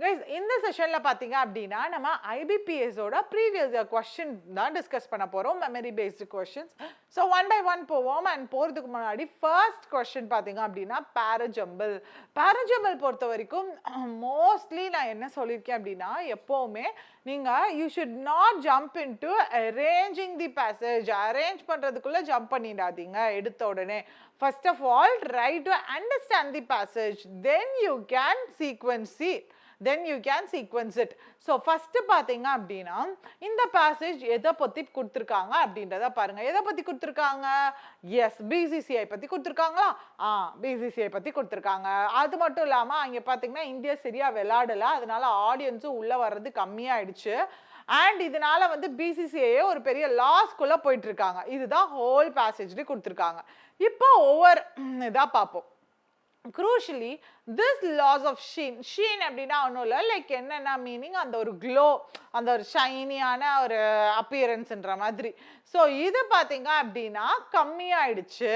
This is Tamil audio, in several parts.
கைஸ் இந்த செஷன்ல பாத்தீங்க அப்படின்னா நம்ம ஐபிபிஎஸ் ஓட ப்ரீவியஸ் கொஸ்டின் தான் டிஸ்கஸ் பண்ண போறோம், memory based questions. So one by one போவோம். அண்ட் போறதுக்கு முன்னாடி ஃபர்ஸ்ட் கொஸ்டின் பாத்தீங்க அப்படின்னா பேரஜம்பிள். பேரஜம்பிள் பொறுத்த வரைக்கும் மோஸ்ட்லி நான் என்ன சொல்லியிருக்கேன் அப்படின்னா, எப்பவுமே நீங்க you should not jump into arranging the passage. Arrange பண்றதுக்குள்ள ஜம்ப் பண்ணிடாதீங்க எடுத்த உடனே. First of all try to understand the passage, then you can sequence it. then you can sequence it. So first பாத்தீங்க அப்படின்னா இந்த passage எதை பத்தி கொடுத்திருக்காங்க அப்படின்றத பாருங்க. எதை பத்தி கொடுத்திருக்காங்க? எஸ், பிசிசிஐ பத்தி கொடுத்திருக்காங்களா? பிசிசிஐ பத்தி கொடுத்திருக்காங்க. அது மட்டும் இல்லாம அங்க பாத்தீங்கன்னா இந்தியா சரியா விளையாடல, அதனால ஆடியன்ஸும் உள்ள வர்றது கம்மியாயிடுச்சு. அண்ட் இதனால வந்து பிசிசிஐ ஒரு பெரிய லாஸ்க்குள்ள போயிட்டு இருக்காங்க. இதுதான் ஹோல் பேசேஜ்ல கொடுத்திருக்காங்க. இப்போ ஒவ்வொரு இதா பார்ப்போம். Crucially, this loss of sheen அப்படின்னா ஒன்றும் இல்லை, லைக் என்னென்ன மீனிங், அந்த ஒரு க்ளோ, அந்த ஒரு ஷைனியான ஒரு அப்பியரன்ஸ்ன்ற மாதிரி. ஸோ இது பார்த்தீங்க அப்படின்னா கம்மியாயிடுச்சு,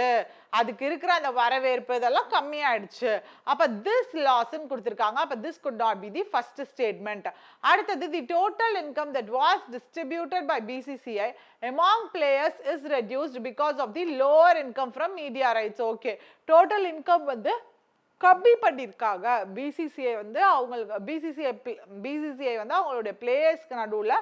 அதுக்கு இருக்கிற அந்த வரவேற்பு இதெல்லாம் கம்மியாயிடுச்சு. அப்போ திஸ் லாஸ்ன்னு கொடுத்துருக்காங்க. அப்போ this could not be the first statement. அடுத்தது the total income that was distributed by BCCI among players is reduced because of the lower income from media rights. Okay, total income வந்து கம்மி பண்ணியிருக்காங்க. பிசிசிஐ வந்து அவங்களுக்கு பிசிசிஐ வந்து அவங்களுடைய பிளேயர்ஸ்க்கு நடுவில்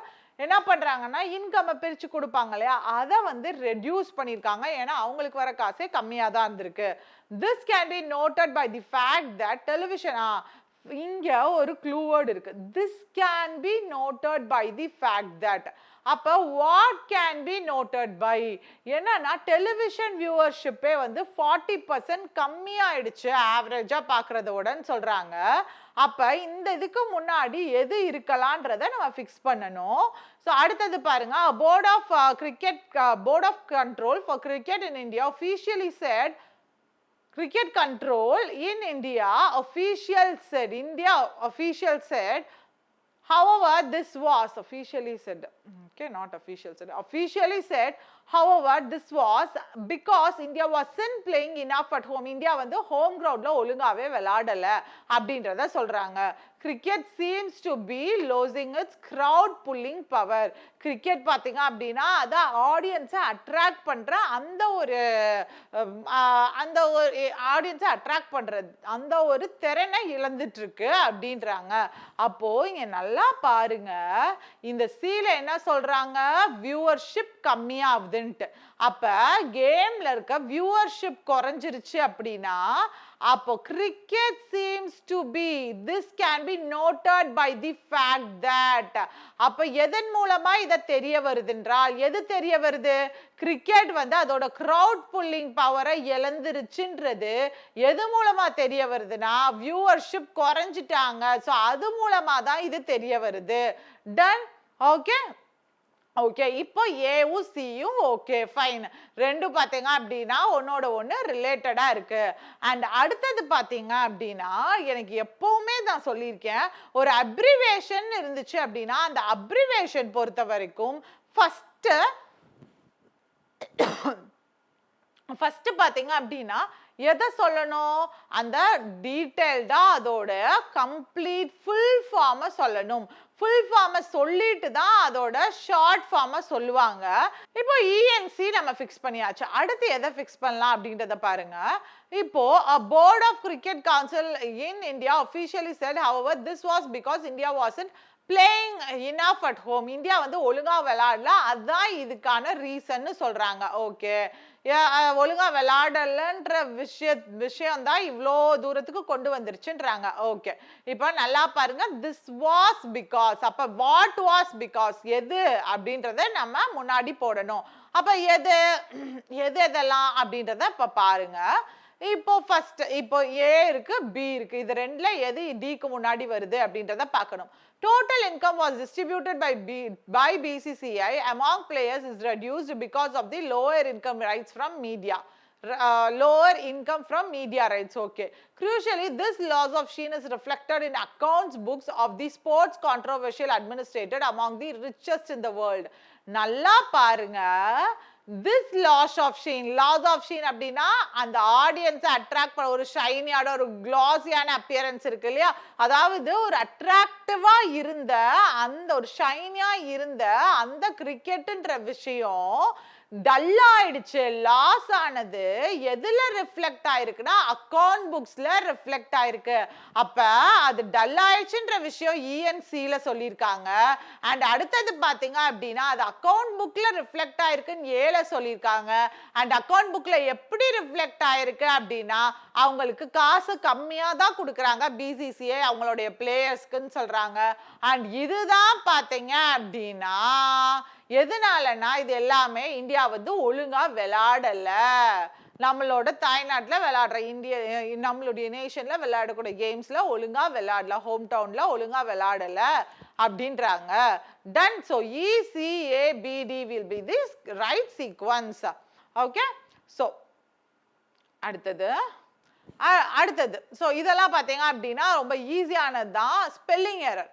என்ன பண்ணுறாங்கன்னா இன்கம்மை பிரித்து கொடுப்பாங்க இல்லையா, அதை வந்து ரெடியூஸ் பண்ணியிருக்காங்க. ஏன்னா அவங்களுக்கு வர காசே கம்மியாக தான் இருந்திருக்கு. This can be noted by the fact that television, இங்கே ஒரு க்ளூ வேர்டு இருக்கு, this can be noted by the fact that. அப்போ what can be noted by என்னன்னா டெலிவிஷன் வியூவர்ஷிப்பே வந்து 40% கம்மியாயிடுச்சு ஆவரேஜாக பார்க்குறதோடன்னு சொல்கிறாங்க. அப்போ இந்த இதுக்கு முன்னாடி எது இருக்கலான்றதை நம்ம ஃபிக்ஸ் பண்ணணும். ஸோ அடுத்தது பாருங்க, board of control for cricket in India officially said cricket control in India official said, however this was officially said, okay, not official said, officially said, however this was because India wasn't playing enough at home. India வந்து ஹோம் கிரவுண்ட்ல ஒழுங்காவே விளையாடல அப்படின்றத சொல்றாங்க. Cricket seems to be losing its crowd pulling power. Cricket பாத்தீங்க அப்படின்னா அதான் ஆடியன்ஸை அட்ராக்ட் பண்ற அந்த ஒரு ஆடியன்ஸை அட்ராக்ட் பண்றது அந்த ஒரு திறனை இழந்துட்டு இருக்கு அப்படின்றாங்க. அப்போ இங்க நல்லா பாருங்க, இந்த சீல என்ன சொல்றாங்க, வியூவர்ஷிப் கம்மியாகுதுன்ட்டு. அப்ப கேம்ல இருக்க வியூவர்ஷிப் குறைஞ்சிருச்சு அப்படின்னா அப்போ cricket seems to be, this can be noted by the fact that, அப்ப எதன் மூலமா இத தெரிய வருதுன்றால், எது தெரிய வருது, கிரிக்கெட் வந்து அதோட crowd pulling பவரை இழந்துருச்சுன்றது எது மூலமா தெரிய வருதுன்னா வியூவர்ஷிப் குறைஞ்சிட்டாங்க. ஸோ அது மூலமா தான் இது தெரிய வருது. டன். ஓகே ஓகே, இப்போ ஏவும் சியும் ஓகே ஃபைன், ரெண்டும் பார்த்தீங்க அப்படின்னா ஒன்னோட ஒன்று ரிலேட்டடாக இருக்கு. அண்ட் அடுத்தது பார்த்தீங்க அப்படின்னா எனக்கு எப்பவுமே நான் சொல்லியிருக்கேன், ஒரு அப்ரிவேஷன் இருந்துச்சு அப்படின்னா அந்த அப்ரிவேஷன் பொறுத்த வரைக்கும் ஃபர்ஸ்ட் பார்த்தீங்க அப்படின்னா எதை சொல்லணும், அந்த டீட்டெயில்டா அதோட கம்ப்ளீட் ஃபுல் ஃபார்மை சொல்லணும். ஃபுல் ஃபார்மை சொல்லிட்டு தான் அதோட ஷார்ட் ஃபார்மை சொல்லுவாங்க. இப்போ இஎன்சி நம்ம ஃபிக்ஸ் பண்ணியாச்சு. அடுத்து எதை ஃபிக்ஸ் பண்ணலாம் அப்படின்றத பாருங்க. இப்போ board of cricket council in India officially said, however this was because India wasn't playing enough at home. India வந்து ஒழுங்கா விளையாடல, அதுதான் இதுக்கான ரீசன்னு சொல்றாங்க. ஓகே, ஒழுங்கா விளையாடலன்ற விஷயம் தான் இவ்வளோ தூரத்துக்கு கொண்டு வந்துருச்சுன்றாங்க. ஓகே, இப்போ நல்லா பாருங்க, திஸ் வாஸ் பிகாஸ். அப்ப வாட் வாஸ் பிகாஸ் எது அப்படின்றத நம்ம முன்னாடி போடணும். அப்ப எது எதெல்லாம் அப்படின்றத இப்ப பாருங்க. இப்போ ஃபர்ஸ்ட் இப்போ ஏ இருக்கு, பி இருக்கு, இது ரெண்டுல எது டிக்கு முன்னாடி வருது அப்படின்றத பார்க்கணும். Total income was distributed by BCCI among players is reduced because of the lower income rights from media. Lower income from media rights. Okay. Crucially, this loss of sheen is reflected in accounts books of the sports controversial administrated among the richest in the world. நல்லா பாருங்க, this loss of sheen, loss of sheen அப்படின்னா அந்த ஆடியன்ஸை அட்ராக்ட் பண்ண ஒரு ஷைனியோட ஒரு கிளாஸியான அப்பியரன்ஸ் இருக்கு இல்லையா, அதாவது ஒரு அட்ராக்டிவா இருந்த அந்த ஒரு ஷைனியா இருந்த அந்த கிரிக்கெட்ன்ற விஷயம் டல் ஆயிடுச்சு, லாஸ் ஆனது எதுல ரிஃப்ளெக்ட் ஆயிருக்குன்னா அக்கவுண்ட் புக்ஸ்ல ரிஃப்ளெக்ட் ஆயிருக்கு. அப்ப அது டல் ஆயிடுச்சுன்ற விஷயம் ENCல சொல்லியிருக்காங்க. அண்ட் அடுத்தது பாத்தீங்க அப்படின்னா அது அக்கவுண்ட் புக்ல ரிஃப்ளெக்ட் ஆயிருக்குன்னு ஏல சொல்லியிருக்காங்க. அண்ட் அக்கவுண்ட் புக்ல எப்படி ரிஃப்ளெக்ட் ஆயிருக்கு அப்படின்னா அவங்களுக்கு காசு கம்மியா தான் கொடுக்குறாங்க BCCI அவங்களுடைய பிளேயர்ஸ்க்குன்னு சொல்றாங்க. அண்ட் இதுதான் பாத்தீங்க அப்படின்னா எதனாலனா இது எல்லாமே இந்தியா வந்து ஒழுங்கா விளையாடல, நம்மளோட தாய்நாட்டில் விளையாடுற இந்திய நம்மளுடைய நேஷன்ல விளையாடக்கூடிய கேம்ஸ்ல ஒழுங்கா விளையாடல, ஹோம் டவுன்ல ஒழுங்கா விளையாடல அப்படின்றாங்க. Done. So ECABD will be this right sequence. Okay. So அடுத்தது ஸோ இதெல்லாம் பார்த்தீங்க அப்படின்னா ரொம்ப ஈஸியானது தான். Spelling error,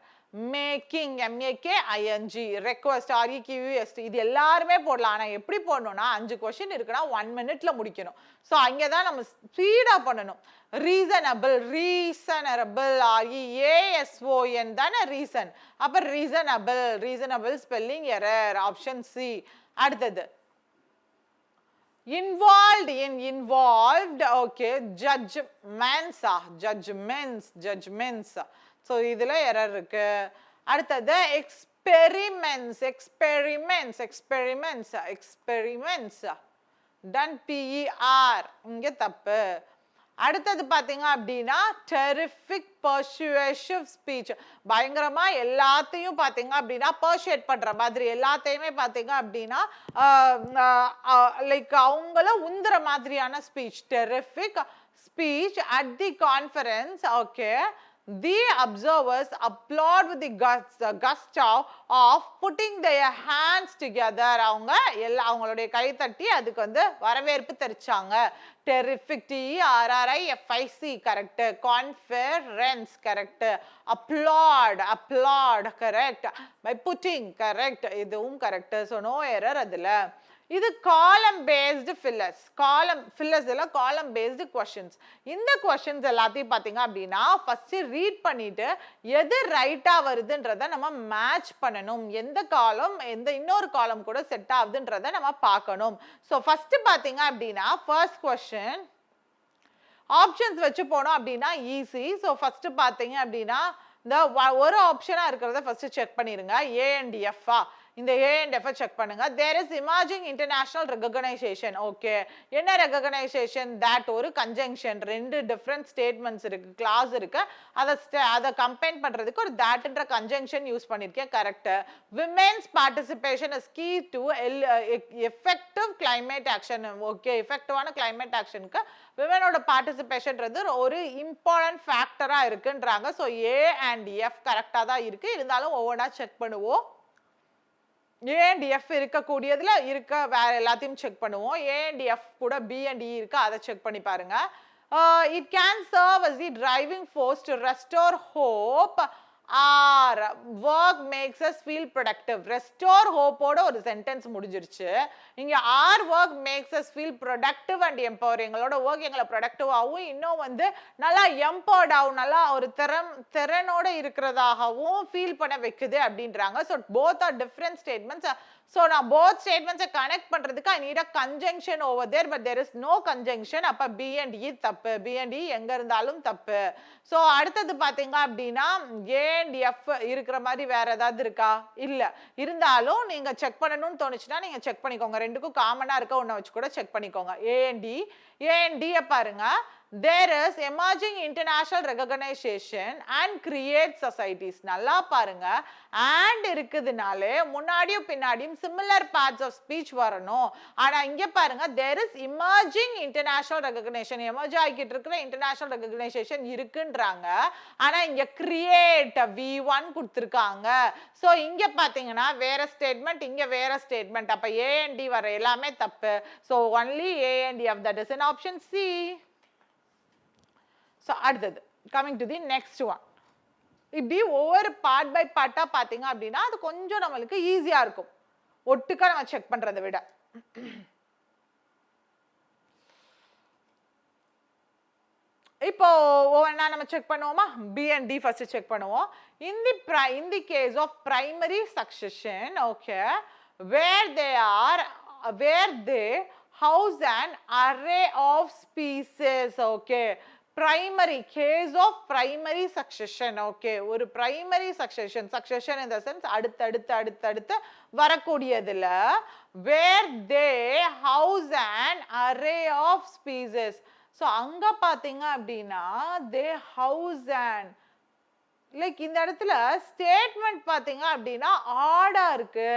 making, MAKING, request, REQUST, இது எல்லாருமே போடலாம். ஆனால் எப்படி போடணும்னா 5 கொஸ்டின் இருக்குன்னா 1 மினிட்ல முடிக்கணும். ஸோ அங்கே தான் நம்ம ஸ்பீடாக பண்ணணும். ரீசனபிள், ரீசனபிள், REASON தானே ரீசன். அப்போ reasonable spelling error, option C. அடுத்தது involved in, involved, okay, judgments. So இதில் எரர் இருக்கு. அடுத்தது எக்ஸ்பெரிமெண்ட்ஸ் டன், PER இங்கே தப்பு. அடுத்தது பார்த்தீங்க அப்படின்னா டெரிஃபிக் பர்சுவேசிவ் ஸ்பீச், பயங்கரமா எல்லாத்தையும் பார்த்தீங்க அப்படின்னா பர்சுவேட் பண்ற மாதிரி எல்லாத்தையுமே பார்த்தீங்க அப்படின்னா லைக் அவங்கள உந்துற மாதிரியான speech. Terrific speech at the conference. Okay. The observers applaud with the gusto of putting their hands together. அவங்களுடைய கை தட்டி அதுக்கு வந்து வரவேற்பு தெரிச்சாங்க. Terrific, TERRIFIC correct. Conference correct. Applaud correct. By putting correct. இதுவும் கரெக்ட். ஸோ நோ எரர் அதுல. இது காலம் பேஸ்டு ஃபில்லர்ஸ். காலம் பேஸ்டு கொஸ்டின்ஸ். இந்த கொஸ்டின்ஸ் எல்லாத்தையும் பார்த்தீங்க அப்படின்னா ஃபர்ஸ்ட் ரீட் பண்ணிட்டு எது ரைட்டா வருதுன்றத நம்ம மேட்ச் பண்ணணும். எந்த காலம் எந்த இன்னொரு காலம் கூட செட் ஆகுதுன்றத நம்ம பார்க்கணும். ஸோ ஃபர்ஸ்ட் பார்த்தீங்க அப்படின்னா ஃபர்ஸ்ட் கொஸ்டின் ஆப்ஷன்ஸ் வச்சு போனோம் அப்படின்னா ஈஸி. ஸோ ஃபர்ஸ்ட் பார்த்தீங்க அப்படின்னா இந்த ஒரு ஆப்ஷனா இருக்கிறத ஃபர்ஸ்ட் செக் பண்ணிருங்க. A and F. இந்த A and F செக் பண்ணுங்க. there is emerging international recognition. ஓகே. என்ன ரெகக்னைசேஷன்? that ஒரு கன்ஜங்ஷன், ரெண்டு டிஃபரண்ட் ஸ்டேட்மெண்ட்ஸ் இருக்கு, கிளாஸ் இருக்கு, அதை கம்பைன் பண்றதுக்கு ஒரு thatன்ற கன்ஜங்ஷன் யூஸ் பண்ணிருக்கேன். Correct. Women's participation is key to effective climate action. ஓகே. எஃபெக்டிவான கிளைமேட் ஆக்ஷனுக்கு விமனோட பார்ட்டிசிபேஷன்ன்றது ஒரு இம்பார்ட்டன்ட் ஃபேக்டரா இருக்குன்றாங்க. ஸோ A and F கரெக்டா தான் இருக்கு. இருந்தாலும் ஒவ்வொன்றா செக் பண்ணுவோம். A and F இருக்கக்கூடியதுல இருக்க வேற எல்லாத்தையும் செக் பண்ணுவோம். A and F கூட B and E இருக்கு, அதை செக் பண்ணி பாருங்க. It can serve as the driving force to restore hope or work makes us feel productive. Restore hope ஓட ஒரு சென்டென்ஸ் முடிஞ்சிருச்சு. இங்க our work makes us feel productive and empowering. எங்களோட ஒர்க் எங்களை ப்ரொடக்டிவாகவும் இன்னும் வந்து நல்லா எம்பவர்ட் ஆகும், நல்லா ஒரு திறனோட இருக்கிறதாகவும் ஃபீல் பண்ண வைக்குது அப்படின்றாங்க. So both are different statements. So நான் போத் ஸ்டேட்மெண்ட்ஸை கனெக்ட் பண்ணுறதுக்கு I need a conjunction over there, but there is no conjunction. அப்போ B and E தப்பு. B and E எங்கே இருந்தாலும் தப்பு. ஸோ அடுத்தது பார்த்தீங்க அப்படின்னா A and F இருக்கிற மாதிரி வேற ஏதாவது இருக்கா? இல்லை. இருந்தாலும் நீங்கள் செக் பண்ணணும்னு தோணுச்சுன்னா நீங்கள் செக் பண்ணிக்கோங்க. ரெண்டுக்கும் காமனாக இருக்க ஒன்றை வச்சு கூட செக் பண்ணிக்கோங்க. A and D பாருங்க. there is emerging international recognition and create societies. நல்லா பாருங்க. and இருக்குதுனாலே முன்னாடியும் பின்னாடியும் similar parts of speech வரணும். ஆனா இங்க பாருங்க there is emerging international recognition. emerge ஆகிட்டு இருக்கிற international recognition இருக்குன்றாங்க. ஆனா இங்க create V1 கொடுத்திருக்காங்க. சோ இங்க பாத்தீங்கன்னா வேற ஸ்டேட்மெண்ட், இங்க வேற ஸ்டேட்மெண்ட். அப்ப A and D வர எல்லாமே தப்பு. so only A and F, that is an option C. So அடுத்தது coming to the next one. இப்படி ஒவ்வொரு பார்ட் பை பார்ட்டா பார்த்தீங்க அப்படின்னா அது கொஞ்சம் நம்மளுக்கு ஈஸியா இருக்கும் ஒட்டுக்கா நம்ம செக் பண்றதை விட. இப்போ ஒவ்வொன்றா நம்ம செக் பண்ணுவோமா? B and D first check பண்ணுவோம். In the case of primary succession, okay, where they house an array of species, okay. Primary case of primary succession, okay. ஒரு primary succession in the sense அடுத்து வரக்கூடியதுல where they house an array of species. So அங்க பாத்தீங்க அப்படின்னா they house an, லைக் இந்த இடத்துல ஸ்டேட்மெண்ட் பாத்தீங்க அப்படின்னா ஆடா இருக்கு,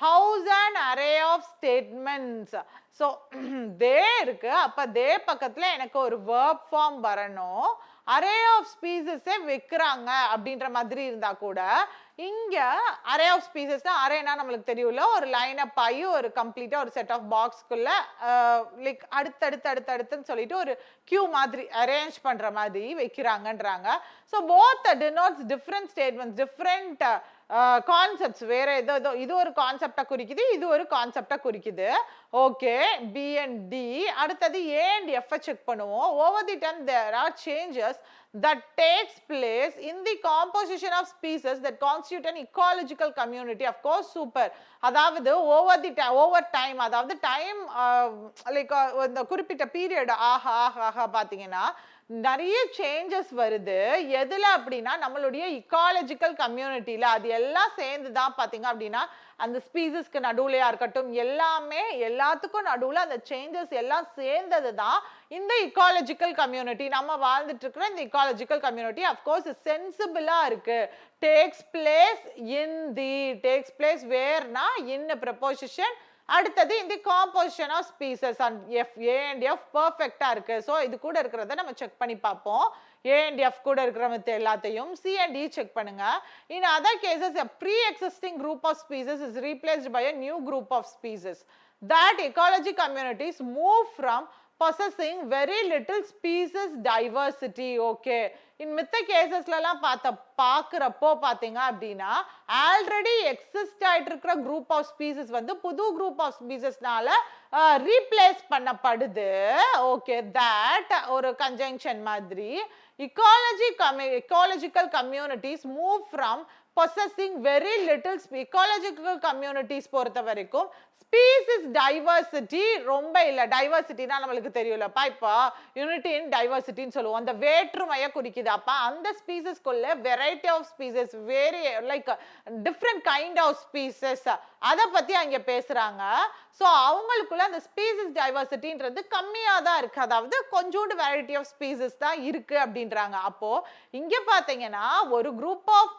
house an array of statements. So they இருக்கு, அப்ப தே பக்கத்துல எனக்கு ஒரு verb form வரணும். அரே ஆஃப் ஸ்பீசஸே வைக்கிறாங்க அப்படின்ற மாதிரி இருந்தா கூட இங்க அரே ஆஃப் ஸ்பீசஸ்னா அரேனா நம்மளுக்கு தெரியும்ல, ஒரு லைன் அப் ஆகி ஒரு கம்ப்ளீட்டா ஒரு செட் ஆஃப் பாக்ஸ்க்குள்ள லைக் அடுத்தடுத்துன்னு சொல்லிட்டு ஒரு கியூ மாதிரி அரேஞ்ச் பண்ற மாதிரி வைக்கிறாங்கன்றாங்க. So both denotes different statements, different concepts, வேற ஏதோ இது ஒரு கான்செப்டை குறிக்குது, இது ஒரு கான்செப்டை குறிக்குது. Okay, B and D. அடுத்தது A and F செக் பண்ணுவோம். Over the time there are changes that takes place in the composition of species that constitute an ecological community. Of course, super. அதாவது over time, அதாவது டைம் லைக் இந்த குறிப்பிட்ட பீரியட் ஆக பாத்தீங்கன்னா நிறைய சேஞ்சஸ் வருது. எதுல அப்படின்னா நம்மளுடைய இக்காலஜிக்கல் கம்யூனிட்டியில. அது எல்லாம் சேர்ந்து தான் பாத்தீங்க அப்படின்னா அந்த ஸ்பீசஸ்க்கு நடுவுலையா இருக்கட்டும், எல்லாத்துக்கும் நடுவுல அந்த சேஞ்சஸ் எல்லாம் சேர்ந்தது தான் இந்த இக்காலஜிக்கல் கம்யூனிட்டி. நம்ம வாழ்ந்துட்டு இருக்கிற இந்த இக்காலஜிக்கல் கம்யூனிட்டி அஃப்கோர்ஸ் சென்சிபிளா இருக்கு. டேக்ஸ் பிளேஸ் வேர்னா இன் ப்ரப்போசிஷன். அடுத்தது இந்த composition of species and A and F பர்ஃபெக்டா இருக்கு. ஸோ இது கூட இருக்கிறத நம்ம செக் பண்ணி பார்ப்போம். A and F கூட இருக்கிற மத்த எல்லாத்தையும் C and D செக் பண்ணுங்க. In other cases, a pre-existing group of species is replaced by a new group of species. That ecology communities move from possessing very little species diversity. Okay. In மித்த கேசஸ்லாம் பார்க்குறப்போ பார்த்தீங்க அப்படின்னா ஆல்ரெடி எக்ஸிஸ்ட் ஆகிட்டு இருக்கிற குரூப் ஆஃப் ஸ்பீசஸ் வந்து புது குரூப் ஆஃப் ஸ்பீசஸ்னால ரீப்ளேஸ் பண்ணப்படுது. ஓகே, தட் ஒரு கன்ஜங்ஷன் மாதிரி. ecological communities move from possessing very little ecological communities பொறுத்த வரைக்கும் ஸ்பீசிஸ் டைவர்சிட்டி ரொம்ப இல்லை. டைவர்சிட்டினா நம்மளுக்கு தெரியும்லப்பா, இப்போ யூனிட்டி இன் டைவர்சிட்டின்னு சொல்லுவோம், அந்த வேற்றுமையை குறிக்குது. அப்போ அந்த ஸ்பீசஸ்க்குள்ள வெரைட்டி ஆஃப் ஸ்பீசஸ், வேறு like different kind of species, அதை பற்றி அங்கே பேசுகிறாங்க. ஸோ அவங்களுக்குள்ள அந்த ஸ்பீசிஸ் டைவர்சிட்டின்றது கம்மியாக தான் இருக்குது, அதாவது கொஞ்சோண்டு வெரைட்டி ஆஃப் ஸ்பீசஸ் தான் இருக்குது அப்படின்றாங்க. அப்போது இங்கே பார்த்தீங்கன்னா ஒரு குரூப் ஆஃப்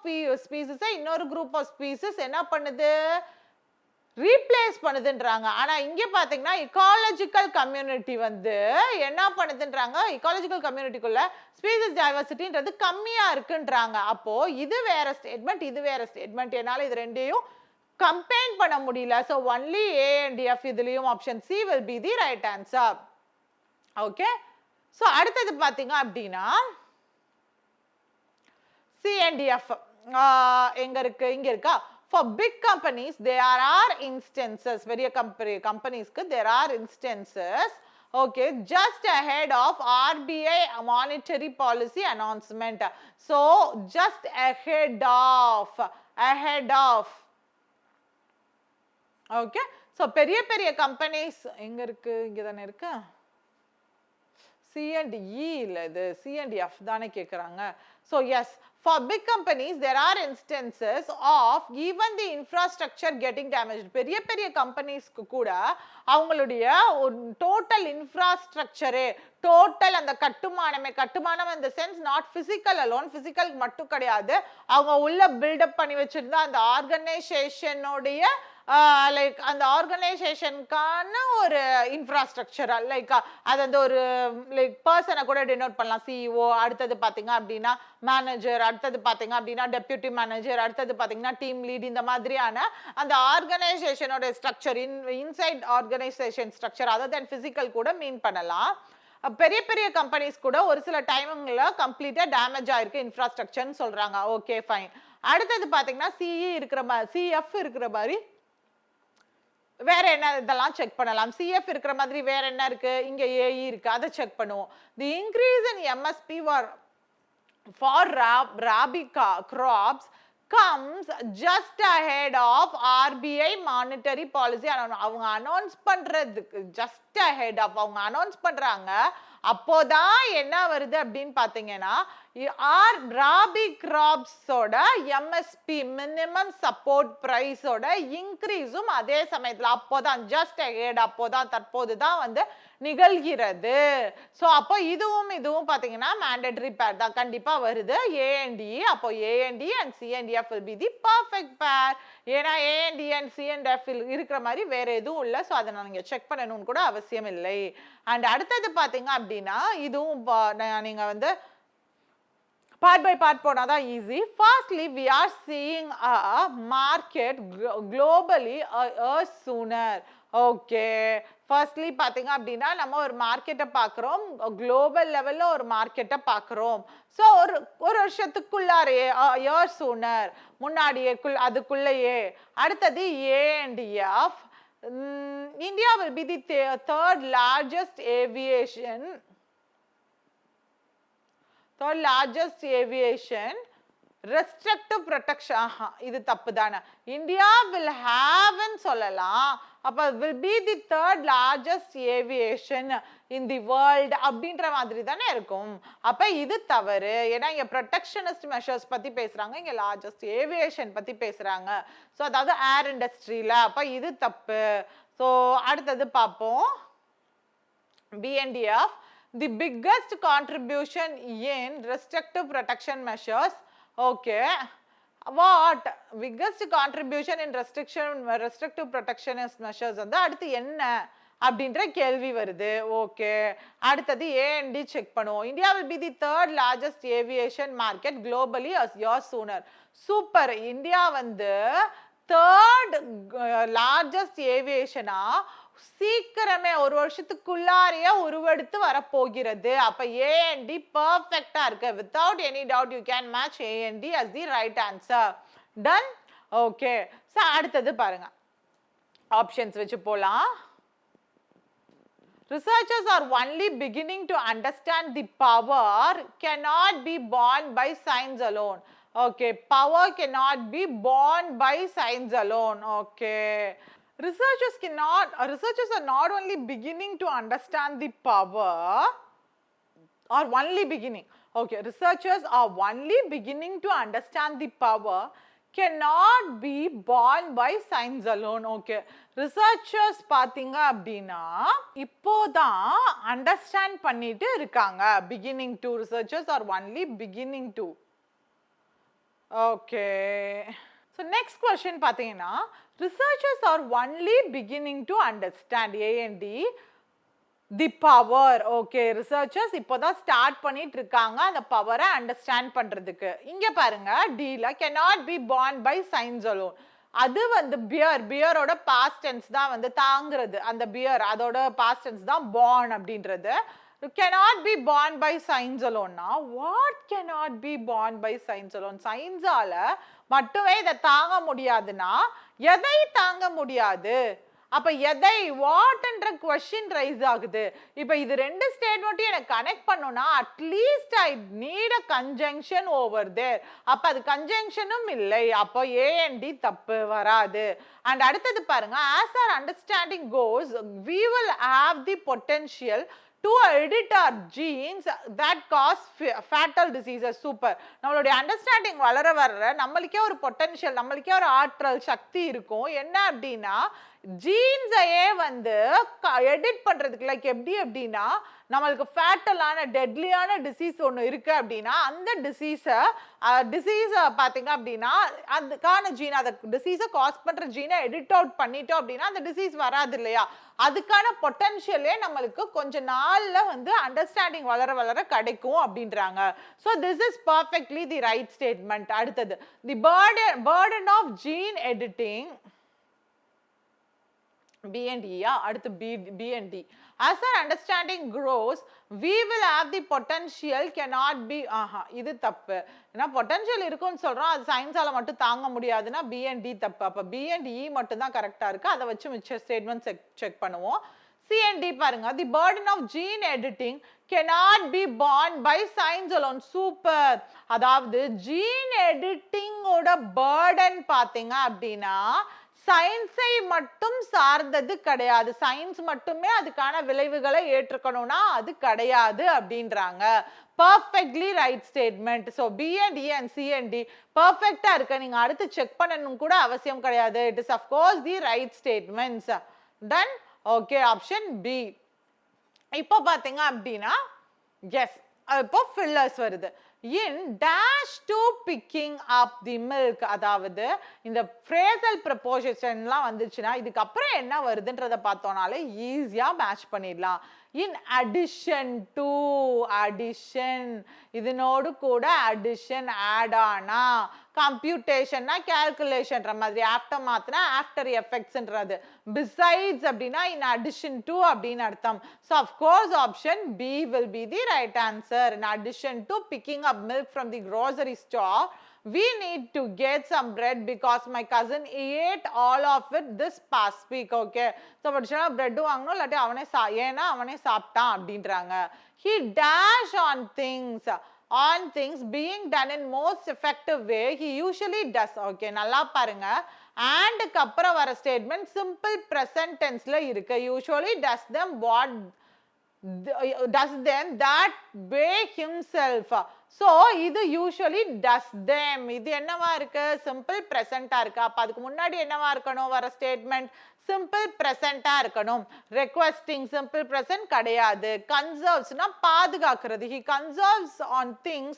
ஸ்பீசஸை இன்னொரு குரூப் ஆஃப் ஸ்பீசஸ் என்ன பண்ணுது, ரீப்ளேஸ் பண்ணுதுன்றாங்க. ஆனா இங்க பாத்தீங்கன்னா இக்காலஜிக்கல் கம்யூனிட்டி வந்து என்ன பண்ணுதுன்றாங்க, இக்காலஜிக்கல் கம்யூனிட்டிக்குள்ள ஸ்பீசிஸ் டைவர்சிட்டின்றது கம்மியா இருக்குன்றாங்க. அப்போ இது வேற ஸ்டேட்மெண்ட், இது வேற ஸ்டேட்மெண்ட், என்னால இது ரெண்டையும் கம்பேர் பண்ண முடியல. So only A and F, இதுலயும் option C will be the right answer. Okay, so அடுத்தது பாத்தீங்க அப்படின்னா C and F எங்க இருக்கு, இங்க இருக்கா. For big companies, there are instances, very companies, there are instances, okay, just ahead of RBI monetary policy announcement. So, just ahead of, okay. So, பெரிய companies, எங்க இருக்கு, இங்க தானே இருக்கு. C and E இல்ல, இது C and F தானே கேக்குறாங்க. So, yes, for big companies, there are instances of even the infrastructure getting damaged. பெரிய கம்பெனிஸ்க்கு கூட அவங்களுடைய டோட்டல் இன்ஃப்ராஸ்ட்ரக்சரே, டோட்டல் அந்த கட்டுமானம் இந்த sense not physical alone, physical மட்டும் கிடையாது, அவங்க உள்ள பில்டப் பண்ணி வச்சிருந்தா அந்த ஆர்கனைசேஷனுடைய லைக் அந்த ஆர்கனைசேஷனுக்கான ஒரு இன்ஃப்ராஸ்ட்ரக்சர், லைக் அது அந்த ஒரு லைக் பர்சனை கூட டினோட் பண்ணலாம். CEO, அடுத்தது பார்த்தீங்க அப்படின்னா மேனேஜர், அடுத்தது பார்த்தீங்க அப்படின்னா டெப்யூட்டி மேனேஜர், அடுத்தது பார்த்தீங்கன்னா டீம் லீட், இந்த மாதிரியான அந்த ஆர்கனைசேஷனோட structure, inside organisation structure, other then physical கூட மீன் பண்ணலாம். பெரிய கம்பெனிஸ் கூட ஒரு சில டைமிங்ல கம்ப்ளீட்டா டேமேஜ் ஆயிருக்கு இன்ஃப்ராஸ்ட்ரக்சர்னு சொல்றாங்க. Okay, fine. அடுத்தது பார்த்தீங்கன்னா CF இருக்கிற மாதிரி வேற என்ன இதெல்லாம் செக் பண்ணலாம். CF இருக்கிற மாதிரி வேற என்ன இருக்கு? இங்க AE இருக்கு. அதை செக் பண்ணுவோம். The increase in MSP for rabi crops comes just ahead of RBI monetary policy. அவங்க அனௌன்ஸ் பண்றதுக்கு just ahead of அவங்க அனௌன்ஸ் பண்றாங்க. அப்போதான் என்ன வருது அப்படின்னு பாத்தீங்கன்னா ராபி கிராப்ஸோட MSP மினிமம் சப்போர்ட் பிரைஸோட இன்க்ரீஸும் அதே சமயத்துல அப்போதான் ஜஸ்ட் அஹெட் அப்போதான் தற்போதுதான் வந்து நிகழ்கிறது. ஸோ அப்போ இதுவும் பாத்தீங்கன்னா மேண்டேட்டரி பேர் தான் கண்டிப்பா வருது A&D. அப்போ A&D and C&F will be the perfect pair. ஏன்னா A&D and C&F இருக்கிற மாதிரி வேற எதுவும் இல்லை. ஸோ அதை நீங்க செக் பண்ணணும்னு கூட அவசியம் இல்லை. அண்ட் அடுத்தது பாத்தீங்க அப்படின்னா இதுவும் நீங்க வந்து part by part போனாதான் easy. Firstly, we are seeing a market globally sooner. Okay. Firstly, பாத்தீங்க அப்படின்னா நம்ம ஒரு மார்க்கெட்டை பார்க்குறோம், குளோபல் லெவல்ல ஒரு மார்க்கெட்டை பார்க்குறோம். ஸோ ஒரு வருஷத்துக்குள்ளாரே year sooner முன்னாடியே அதுக்குள்ளேயே. அடுத்தது A&F. India will be the third largest aviation restrictive protection. இது தப்பு தானே. இந்தியா will have ன்னு சொல்லலாம். அப்ப will be the third largest aviation in the world அப்படின்ற மாதிரி தானே இருக்கும். அப்ப இது தவறு. ஏன்னா இங்க protectionist measures பத்தி பேசுறாங்க, இங்க largest aviation பத்தி பேசுறாங்க. ஸோ அதாவது ஏர் இண்டஸ்ட்ரியில. அப்ப இது தப்பு. ஸோ அடுத்தது பார்ப்போம். B&F. The biggest contribution in restrictive protection measures. Okay. What? Biggest contribution in restrictive protection measures வந்து அடுத்து என்ன அப்படின்ற கேள்வி வருது. ஓகே. அடுத்தது A&D செக் பண்ணுவோம். India will be the third largest aviation market globally as year sooner. Super. India வந்து தேர்ட் லார்ஜஸ்ட் ஏவியேஷனா சீக்கிரமே ஒரு வருஷத்துக்குள்ளாரையே உருவெடுத்து வரப்போகிறது. அப்ப A&D பர்ஃபெக்டா இருக்கு. Without any doubt you can match A&D as the right answer. Done? Okay. So அடுத்தது பாருங்க. ஆப்ஷன்ஸ் வச்சு போலாம். Researchers are only beginning to understand the power cannot be born by science alone. Okay, power cannot be born by science alone. Okay. Researchers are not only beginning to understand the power, or only beginning. Okay, researchers are only beginning to understand the power cannot be born by science alone. Okay, researchers பாத்தீங்க அப்படின்னா இப்போதான் அண்டர்ஸ்டாண்ட் பண்ணிட்டு இருக்காங்க. beginning to. Researchers are only beginning to. Okay. So next question பாத்தீங்கன்னா researchers are only beginning to understand A&D the power. Okay, researchers இப்போதான் ஸ்டார்ட் பண்ணிட்டு இருக்காங்க அந்த பவரை அண்டர்ஸ்டாண்ட் பண்றதுக்கு. இங்க பாருங்க Dல cannot be born by science alone. அது வந்து பியரோட பாஸ்ட் டென்ஸ் தான் வந்து தாங்கிறது. அந்த பியர் அதோட பாஸ்ட் டென்ஸ் தான் born அப்படின்றது. cannot be born by science alone. Now what cannot be born by science alone? Science ஆல மட்டுமே இதை தாங்க முடியாதுன்னா எதை தாங்க முடியாது? அப்ப எதை வாட்ன்ற क्वेश्चन ரைஸ் ஆகுது. இப்போ இது ரெண்டு ஸ்டேட்மெண்ட்டையும் எனக்கு கனெக்ட் பண்ணனும்னா at least I need a conjunction over there. அப்ப அது கன்ஜங்ஷனும் இல்லை. அப்போ A&D தப்பு வராது. அண்ட் அடுத்தது பாருங்க, as our understanding goes we will have the potential to edit our genes that cause fatal diseases. Super. நம்மளுடைய அண்டர்ஸ்டாண்டிங் வளர நம்மளுக்கே ஒரு பொட்டன்ஷியல், நம்மளுக்கே ஒரு ஆற்றல் சக்தி இருக்கும். என்ன அப்படின்னா ஜீன்ஸையே வந்து எடிட் பண்றதுக்கு லைக் எப்படி அப்படின்னா நம்மளுக்கு ஃபேட்டலான டெட்லியான டிசீஸ் ஒன்று இருக்கு அப்படின்னா அந்த டிசீஸை பார்த்தீங்க அப்படின்னா அதுக்கான ஜீன் அதை டிசீஸை காஸ் பண்ற ஜீனை எடிட் அவுட் பண்ணிட்டோம் அப்படின்னா அந்த டிசீஸ் வராது இல்லையா? அதுக்கான பொட்டன்ஷியலே நம்மளுக்கு கொஞ்ச நாள்ல வந்து அண்டர்ஸ்டாண்டிங் வளர கிடைக்கும் அப்படின்றாங்க. So this is perfectly the right statement. அடுத்தது the burden of gene editing B and E, yeah, அடுத்து B and D. As our understanding grows, we will have the potential cannot be, இது தப்பு. ஏன்னா potential இருக்குன்னு சொல்றோம், அது சயின்ஸால மட்டும் தாங்க முடியாதுன்னா B and D தப்பு. அப்ப B and E மட்டும் தான் கரெக்டா இருக்கு. அதை வச்சு மிச்ச ஸ்டேட்மெண்ட் செக் பண்ணுவோம். C and D பாருங்க, the burden of gene editing cannot be borne by science alone. Super. அதாவது gene editing ஓட burden பாத்தீங்க அப்படின்னா சயின்ஸை மட்டும் சார்ந்தது கிடையாது. சயின்ஸ் மட்டுமே அதுக்கான விளைவுகளை ஏற்றுக்கணும்னா அது கிடையாது அப்படின்றாங்க. perfectly right statement. so B and E and C and D perfect இருக்கு. நீங்க அடுத்து செக் பண்ணனும் கூட அவசியம் கிடையாது. it is of course the right statements. done. okay, option B. இப்போ பாத்தீங்க அப்படின்னா yes, இப்போ fillers வருது. in dash to picking up the milk. அதாவது இந்த phrasal prepositionலாம் வந்துச்சுன்னா இதுக்கு அப்புறம் என்ன வருதுன்றத பார்த்தோம்னாலே ஈஸியா மேட்ச் பண்ணிடலாம். in addition to, addition, இதனோடு கூட addition add ஆனா, computation னா calculation ன்ற மாதிரி, after மாத்தினா after effects ன்றது, besides அப்படின்னா in addition to அப்படின்னு அர்த்தம். so of course option B will be the right answer. in addition to picking up milk from the grocery store, we need to get some bread because my cousin ate all of it this past week. okay, so படிச்சா bread வாங்கணும், இல்லாட்டி அவனே ஏன்னா அவனே சாப்பிட்டான் அப்படின்றாங்க. he dash on things being done in most effective way he usually does. okay, நல்லா பாருங்க, and க்கு அப்புறம் வர ஸ்டேட்மெண்ட் simple present tenseல இருக்கு. usually does them what does them that way himself. so இது usually does them, இது என்னவா இருக்கு, simple present இருக்கு. அப்ப அதுக்கு முன்னாடி என்னவா இருக்கணும் வர ஸ்டேட்மெண்ட், simple present இருக்கணும். requesting simple present கிடையாது. conservesனா பாதுகாக்கிறது, he conserves on things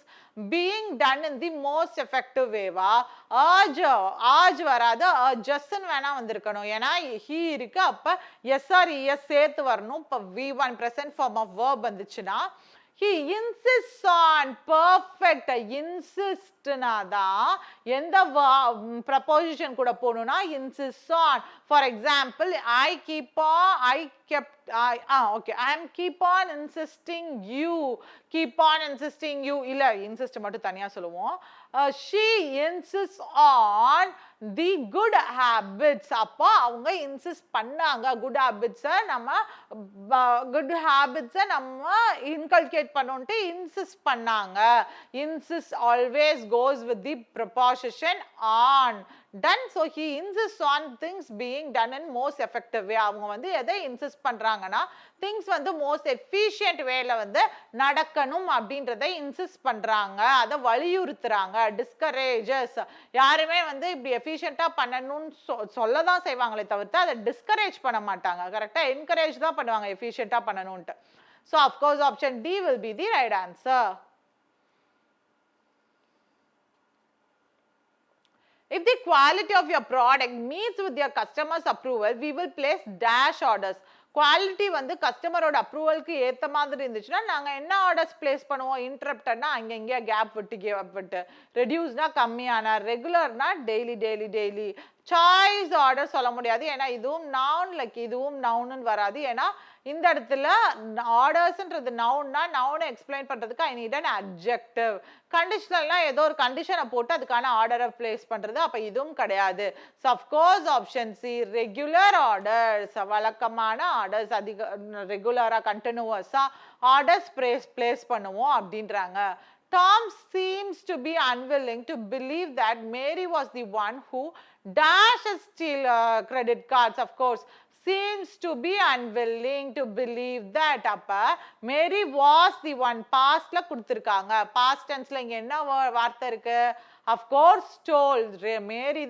being done in the most effective way. வா urge வராது, urges ன்னு வேணா வந்திருக்கணும். ஏன்னா he இருக்கு, அப்ப yes or es சேர்த்து வரணும். இப்ப V1 present form of verb வந்துச்சுன்னா he insists on, perfect, insist நாதான் எந்த preposition கூட போணும்னா insists on. for example, I keep on insisting you, இல்ல insist மட்டும் தனியா சொல்லுவோம். she insists on the good habits. அப்போ அவங்க இன்சிஸ்ட் பண்ணாங்க good habits நம்ம இன்கல்கேட் பண்ணோம்ட்டு இன்சிஸ்ட் பண்ணாங்க. insist always goes with the preposition on. done. so he insists on things being done in most effective way. அவங்க வந்து எதை இன்சிஸ்ட் பண்றாங்கன்னா things வந்து most efficient wayல வந்து நடக்கணும் அப்படின்றதை இன்சிஸ்ட் பண்றாங்க, அதை வலியுறுத்துறாங்க. discourages, யாருமே வந்து இப்படி எஃபிஷியண்டா பண்ணணும்னு சொல்லதான் செய்வாங்களே தவிர்த்து அதை டிஸ்கரேஜ் பண்ண மாட்டாங்க. கரெக்டா என்கரேஜ் தான் பண்ணுவாங்க எஃபிஷியண்டா பண்ணணும்ட்டு. so of course option D will be the right answer. if the quality of your product meets with your customers approval, we will place dash orders. Quality வந்து கஸ்டமரோட அப்ரூவலுக்கு ஏற்ற மாதிரி இருந்துச்சுன்னா நாங்கள் என்ன ஆர்டர்ஸ் பிளேஸ் பண்ணுவோம். இன்டரப்டட்னா அங்கே இங்கேயா கேப் விட்டு, ரெடியூஸ்னா கம்மியான, ரெகுலர்னா டெய்லி. சாய்ஸ் ஆர்டர் சொல்ல முடியாது, ஏன்னா இதுவும் நவுன், லைக் இதுவும் நவுன்னு வராது. ஏன்னா இந்த இடத்துல ஆர்டர்ஸ்ன்றது நவுன்னா நவுனை எக்ஸ்பிளைன் பண்ணுறதுக்கு ஐ நீட் அன் அட்ஜெக்டிவ். கண்டிஷனல்னா ஏதோ ஒரு கண்டிஷனை போட்டு அதுக்கான ஆர்டரை பிளேஸ் பண்ணுறது, அப்போ இதுவும் கிடையாது. So of course option C, regular orders, வழக்கமான ஆர்டர்ஸ், அதிக ரெகுலராக கண்டினியூவஸாக ஆர்டர்ஸ் பிளேஸ் பண்ணுவோம் அப்படின்றாங்க. Tom seems to be unwilling to believe that Mary was the one who dashes steal credit cards. Of course, seems to be unwilling to believe that. அப்ப Mary was the one, pastல கொடுத்திருக்காங்க. past tenseல இங்க என்ன வார்த்தை இருக்கு? of course told. மேரி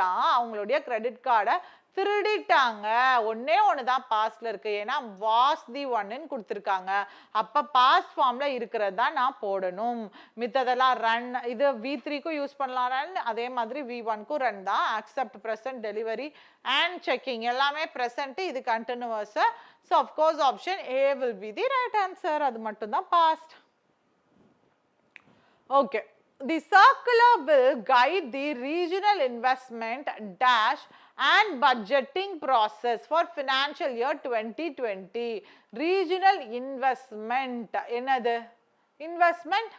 தான் அவங்களுடைய கிரெடிட் கார்டை திருடிட்டாங்க. ஒன்னே ஒண்ணுதான் பாஸ்ட்ல இருக்கு, ஏன்னா வாஸ் தி ஒன்னு கொடுத்துருக்காங்க. அப்ப பாஸ்ட் ஃபார்ம்ல இருக்கிறது தான் நான் போடணும். மித்ததெல்லாம் ரன், இது V3க்கும் யூஸ் பண்ணலாம் ரன், அதே மாதிரி V1க்கும் ரன் தான். Accept, present, delivery and checking எல்லாமே ப்ரெசன்ட், இது continuous. So of course option A will be the right answer. அது மட்டும்தான் past. Okay, the circular will guide the regional investment dash and budgeting process for financial year 2020. Regional investment என்னது investment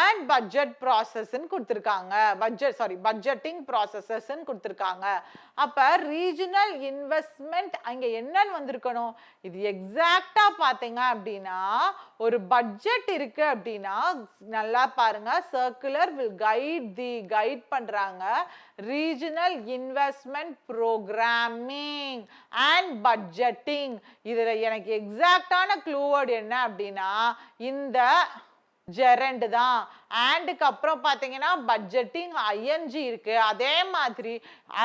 and budget process ன்னு கொடுத்திருக்காங்க. budgeting processes ன்னு கொடுத்திருக்காங்க. அப்ப regional investment அங்க என்னன்னு வந்திருக்கணும்? இது எக்ஸாக்ட்டா பாத்தீங்க அப்படின்னா ஒரு பட்ஜெட் இருக்கு அப்படின்னா நல்லா பாருங்க, சர்க்குலர் will guide பண்றாங்க regional investment programming and budgeting. இதுல எனக்கு எக்ஸாக்ட்டான க்ளூ வேர்ட் என்ன அப்படின்னா இந்த ஜெரண்ட் தான். ஆண்டுக்கு அப்புறம் பார்த்தீங்கன்னா பட்ஜெட்டிங் ஐஎன்ஜி இருக்கு. அதே மாதிரி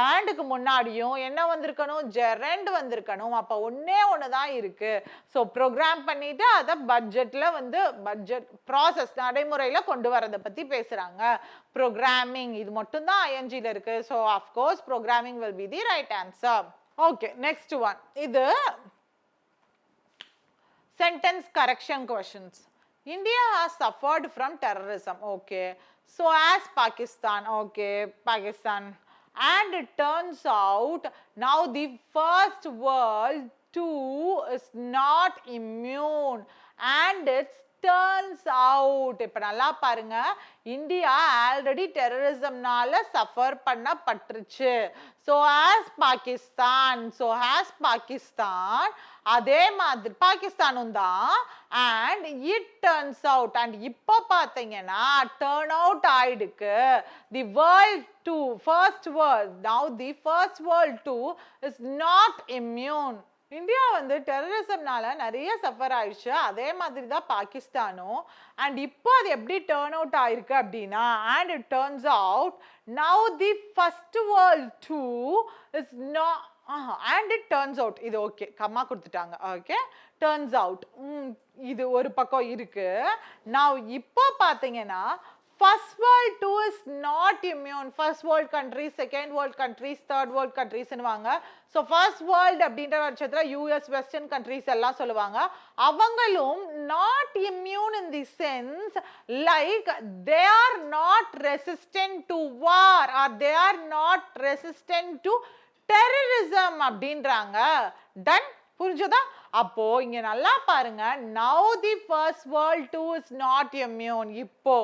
ஆண்டுக்கு முன்னாடியும் என்ன வந்திருக்கணும்? ஜெரண்ட் வந்திருக்கணும். அப்போ ஒன்னே ஒன்று தான் இருக்கு. ஸோ ப்ரோக்ராம் பண்ணிட்டு அதை பட்ஜெட்ல வந்து பட்ஜெட் ப்ராசஸ் நடைமுறையில் கொண்டு வரதை பற்றி பேசுறாங்க. ப்ரோக்ராமிங் இது மட்டும் தான் ஐஎன்ஜியில் இருக்கு. So of course programming will be the right answer. Okay, next one. இது sentence correction questions. India has suffered from terrorism. Okay, so as Pakistan. Okay, Pakistan. And it turns out now the first world too is not immune. And it's turns out இப்ப நல்லா பாருங்க, இந்தியா ஆல்ரெடி டெரரிசம்னால சஃபர் பண்ணப்பட்டுருச்சு. ஸோ ஆஸ் பாகிஸ்தான் அதே மாதிரி பாகிஸ்தானும் தான். And it turns out, and இப்போ பார்த்தீங்கன்னா டர்ன் அவுட் ஆயிடுக்கு the world too first world now the first world too is not immune. India வந்து டெரரிசம்னால நிறைய சஃபர் ஆயிடுச்சு. அதே மாதிரி தான் பாகிஸ்தானும். அண்ட் இப்போ அது எப்படி டேர்ன் அவுட் ஆயிருக்கு அப்படின்னா and it turns out now the first world too is not and it turns out. இது ஓகே, கம்மா கொடுத்துட்டாங்க. ஓகே, டர்ன்ஸ் அவுட் இது ஒரு பக்கம் இருக்கு. நான் இப்போ பார்த்தீங்கன்னா first world too is not immune. first world countries, second world countries, third world countries னுவாங்க. so first world அப்படின்ற பட்சத்துல US western countries எல்லாம் சொல்லுவாங்க. அவங்களும் not immune in the sense like they are not resistant to war or they are not resistant to terrorism அப்படின்றாங்க. டன், புரிஞ்சதா? அப்போ இங்க நல்லா பாருங்க, now the first world too is not immune. இப்போ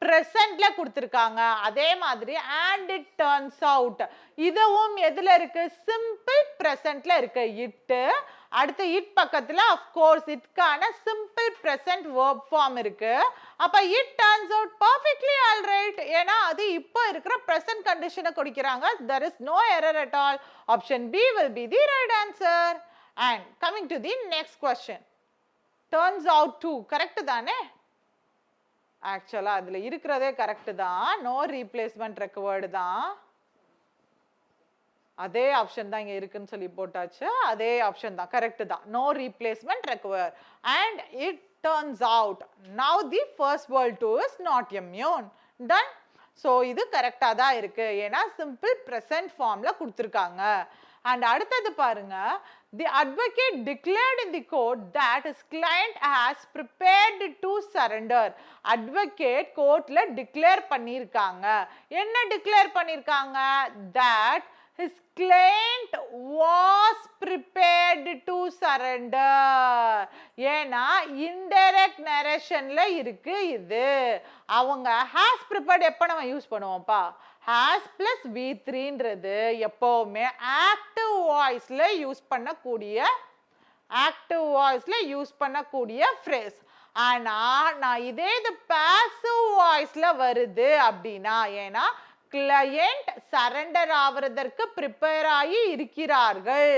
presentல கொடுத்திருக்காங்க. அதே மாதிரி and it turns out இதுவும் எதுல இருக்கு? சிம்பிள் presentல இருக்கு. இட் அடுத்து இட் பக்கத்துல of course இட்கான சிம்பிள் present verb form இருக்கு. அப்ப it turns out perfectly all right. ஏனா அது இப்போ இருக்கிற present condition கொடுக்கறாங்க. There is no error at all. Option B will be the right answer. And coming to the next question. Turns out to correct தானே? ஆக்சுவலா அதுல இருக்கிறதே கரெக்ட் தான். நோ ரீப்ளேஸ்மெண்ட் ரெக்வயர்டு தான். அதே ஆப்ஷன் தான் இங்க இருக்குன்னு சொல்லி போட்டாச்சு. அதே ஆப்ஷன் தான், கரெக்ட் தான். No replacement require. And it turns out now the first world too is not immune. Done. So இது கரெக்டாக தான் இருக்கு. ஏன்னா சிம்பிள் ப்ரெசன்ட் ஃபார்ம்ல கொடுத்துருக்காங்க. அண்ட் அடுத்தது பாருங்க, the advocate declared in the court that his client has prepared to surrender. advocate courtல declare பண்ணிருக்காங்க. என்ன declare பண்ணிருக்காங்க? that his client was prepared to surrender. ஏனா indirect narrationல இருக்கு இது. அவங்க has prepared எப்ப நம்ம யூஸ் பண்ணுவோம்ப்பா? has plus V3ன்றது எப்பவுமே ஆக்டிவ் வாய்ஸ்ல யூஸ் பண்ணக்கூடிய phrase. ஆனா நான் இதே இது passive வாய்ஸ்ல வருது அப்படின்னா, ஏனா client surrender ஆவறதற்கு prepare ஆகி இருக்கிறார்கள்.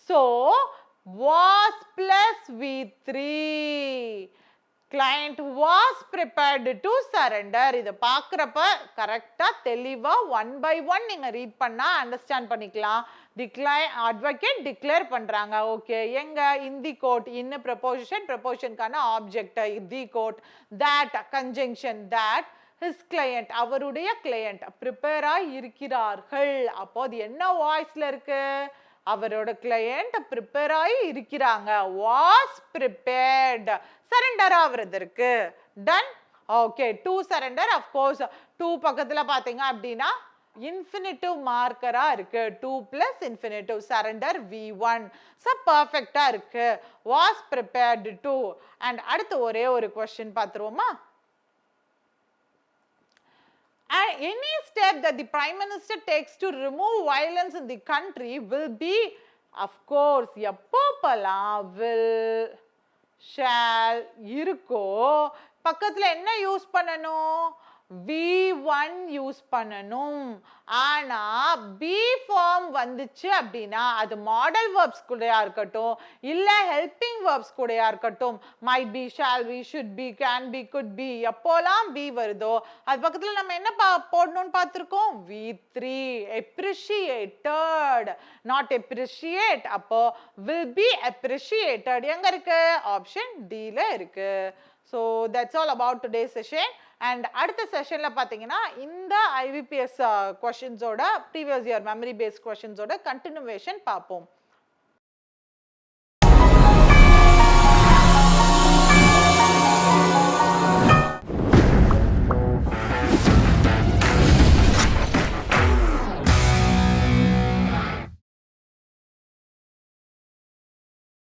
so was plus V3. client was prepared to surrender. இத பார்க்கறப்ப கரெக்ட்டா தெளிவா 1 by 1 நீங்க ரீட் பண்ணா அண்டர்ஸ்டாண்ட் பண்ணிக்கலாம். தி advocate declare பண்றாங்க. ஓகே, எங்க in the court, in prepositionக்கான object the court, that conjunction, that his client அவருடைய client prepare ஆ இருக்கிறார்கள். அப்போ அது என்ன வாய்ஸ்ல இருக்கு? அவரோட கிளையண்ட் ப்ரிப்பேர் ஆகி இருக்கிறாங்க. வாஸ் ப்ரிப்பேர்ட் சரண்டர் ஆவறதற்கு. Done. Okay, to surrender. Of course 2 பக்கத்துல பாத்தீங்க அப்படின்னா இன்ஃபினிட்டிவ் மார்க்கரா இருக்கு. 2 plus infinitive surrender V1. So பர்ஃபெக்டா இருக்கு. was prepared to. அண்ட் அடுத்து ஒரே ஒரு question பார்த்துருவோமா? And any step that the Prime Minister takes to remove violence in the country will be, of course, எப்போப்பெல்லாம் will, shall இருக்கோ பக்கத்துல என்ன யூஸ் பண்ணணும்? V1 யூஸ் பண்ணணும். ஆனா பி ஃபார்ம் வந்துச்சு அப்படின்னா அது மாடல் வேர்ப்ஸ் கூடயா இருக்கட்டும் இல்ல ஹெல்பிங் வேர்ப்ஸ் கூடயா இருக்கட்டும், might be, shall be, should be, can be, could be, எப்போலாம் பி வருதோ அது பக்கத்துல நம்ம என்ன போடணும்னு பார்த்திருக்கோம்? V3, appreciated, not appreciate. அப்போ will be appreciated எங்க இருக்கு? ஆப்ஷன் D ல இருக்கு. So that's all about today's session. And அடுத்த செஷன்ல பாத்தீங்கன்னா இந்த IBPS questions ஓட previous year memory based questions ஓட continuation பார்ப்போம்.